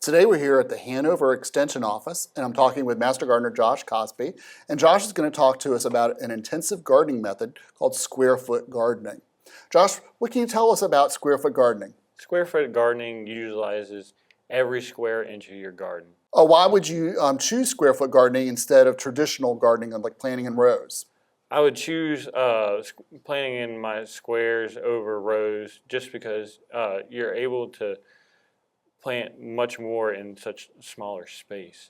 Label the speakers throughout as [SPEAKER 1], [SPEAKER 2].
[SPEAKER 1] Today we're here at the Hanover Extension Office, and I'm talking with Master Gardener Josh Cosby. And Josh is going to talk to us about an intensive gardening method called square foot gardening. Josh, what can you tell us about square foot gardening?
[SPEAKER 2] Square foot gardening utilizes every square inch of your garden.
[SPEAKER 1] Why would you choose square foot gardening instead of traditional gardening, like planting in rows?
[SPEAKER 2] I would choose planting in my squares over rows just because you're able to plant much more in such smaller space.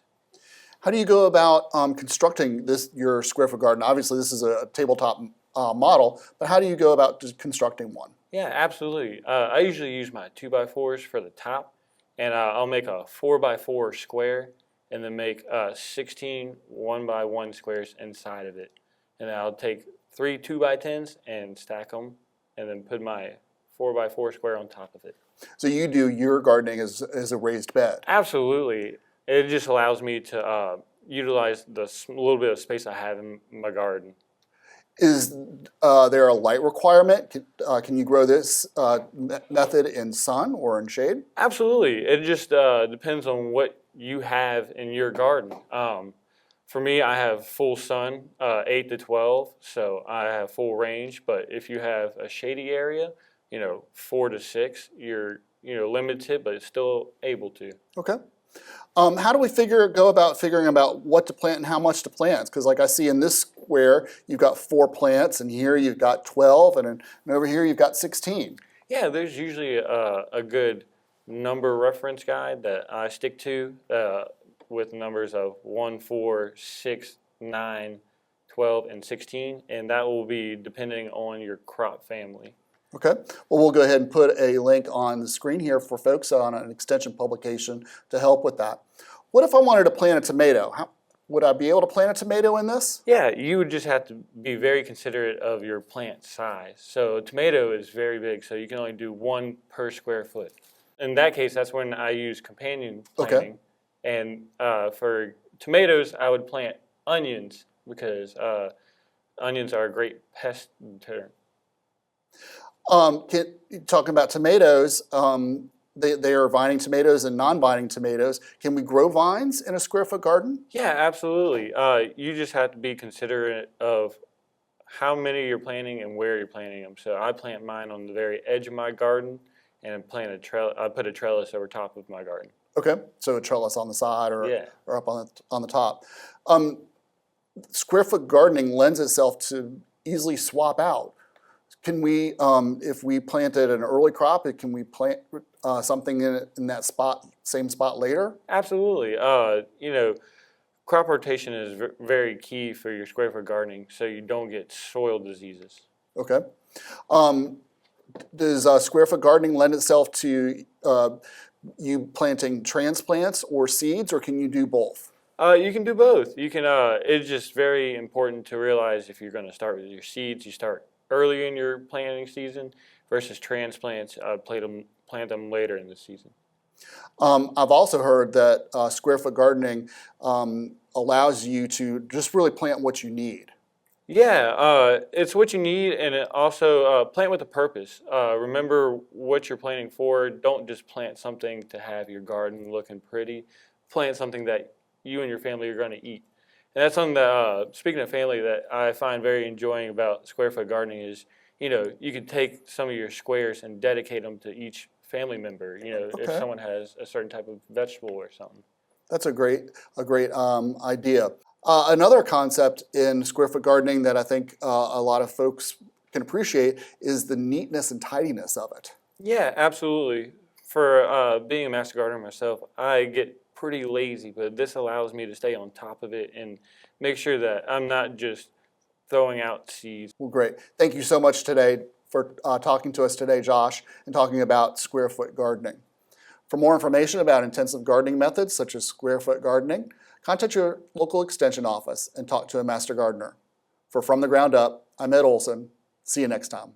[SPEAKER 1] How do you go about constructing your square foot garden? Obviously, this is a tabletop model, but how do you go about just constructing one?
[SPEAKER 2] Yeah, absolutely. I usually use my 2x4s for the top, and I'll make a 4x4 square and then make 16 1x1 squares inside of it. And then I'll take 3 2x10s and stack them and then put my 4x4 square on top of it.
[SPEAKER 1] So you do your gardening as a raised bed?
[SPEAKER 2] Absolutely. It just allows me to utilize the little bit of space I have in my garden.
[SPEAKER 1] Is there a light requirement? Can you grow this method in sun or in shade?
[SPEAKER 2] Absolutely. It just depends on what you have in your garden. For me, I have full sun, 8 to 12, so I have full range. But if you have a shady area, 4 to 6, you're limited, but it's still able to.
[SPEAKER 1] Okay. How do we go about figuring about what to plant and how much to plant? Because like I see in this square, you've got 4 plants, and here you've got 12, and over here you've got 16.
[SPEAKER 2] Yeah, there's usually a good number reference guide that I stick to with numbers of 1, 4, 6, 9, 12, and 16, and that will be depending on your crop family.
[SPEAKER 1] Okay, well, we'll go ahead and put a link on the screen here for folks on an extension publication to help with that. What if I wanted to plant a tomato? Would I be able to plant a tomato in this?
[SPEAKER 2] Yeah, you would just have to be very considerate of your plant size. So a tomato is very big, so you can only do 1 per square foot. In that case, that's when I use companion planting.
[SPEAKER 1] Okay.
[SPEAKER 2] And for tomatoes, I would plant onions because onions are a great pest deterrent.
[SPEAKER 1] Talking about tomatoes, they are vining tomatoes and non-vining tomatoes. Can we grow vines in a square foot garden?
[SPEAKER 2] Yeah, absolutely. You just have to be considerate of how many you're planting and where you're planting them. So I plant mine on the very edge of my garden and I put a trellis over top of my garden.
[SPEAKER 1] Okay, so a trellis on the side or up on the top. Square foot gardening lends itself to easily swap out. Can we, if we planted an early crop, can we plant something in that same spot later?
[SPEAKER 2] Absolutely. Crop rotation is very key for your square foot gardening, so you don't get soil diseases.
[SPEAKER 1] Okay. Does square foot gardening lend itself to you planting transplants or seeds, or can you do both?
[SPEAKER 2] You can do both. You can. It's just very important to realize if you're going to start with your seeds, you start early in your planting season versus transplants. Plant them later in the season.
[SPEAKER 1] I've also heard that square foot gardening allows you to just really plant what you need.
[SPEAKER 2] Yeah, it's what you need, and it also plant with a purpose. Remember what you're planting for. Don't just plant something to have your garden looking pretty. Plant something that you and your family are going to eat. And that's something that, speaking of family, that I find very enjoying about square foot gardening is, you could take some of your squares and dedicate them to each family member. If someone has a certain type of vegetable or something.
[SPEAKER 1] That's a great idea. Another concept in square foot gardening that I think a lot of folks can appreciate is the neatness and tidiness of it.
[SPEAKER 2] Yeah, absolutely. For being a master gardener myself, I get pretty lazy, but this allows me to stay on top of it and make sure that I'm not just throwing out seeds.
[SPEAKER 1] Well, great. Thank you so much today for talking to us today, Josh, and talking about square foot gardening. For more information about intensive gardening methods such as square foot gardening, contact your local extension office and talk to a master gardener. For From the Ground Up, I'm Ed Olsen. See you next time.